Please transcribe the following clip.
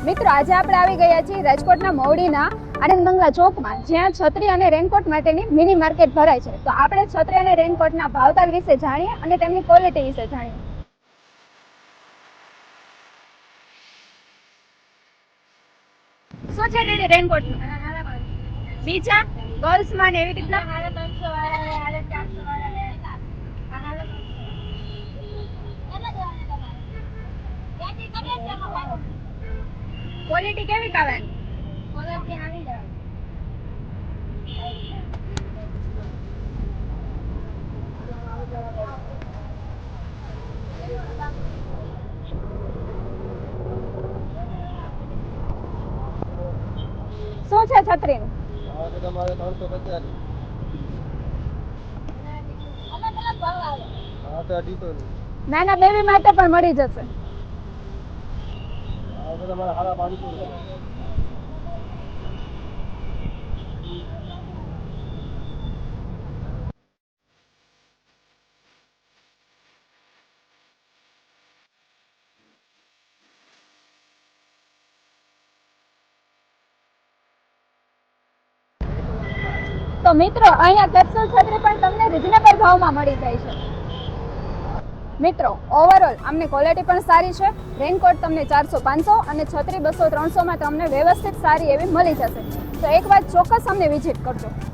મિત્રો આજે આપણે આવી ગયા છીએ રાજકોટના મવડીના આનંદ બંગલા ચોકમાં, જ્યાં છત્રી અને રેનકોટ માટેની મિની માર્કેટ ભરાય છે. તો આપણે છત્રી અને રેનકોટના ભાવતાલ વિશે જાણીએ અને તેમની ક્વોલિટી વિશે જાણીએ. શું છે દીદી રેનકોટ બીજા ગર્લ્સમાં ને એવી રીતના? ક્વોલિટી કેવી આવે? ક્વોલિટી આવી જાય. શું છે છત્રીનું? તમારે 350. હા તો 250. નાના બેબી માટે પણ મળી જશે. હા તો તમારે 550. તો મિત્રો અહીંયા કેપ્સ્યુલ છત્રી પણ તમને રીઝનેબલ ભાવમાં મળી જાય છે. મિત્રો ઓવરઓલ આમની ક્વોલિટી પણ સારી છે. રેનકોટ તમને 400-500 અને છત્રી 200-300 માં તમને વ્યવસ્થિત સારી એવી મળી જશે. તો એક વાત ચોક્કસ અમને વિઝિટ કરજો.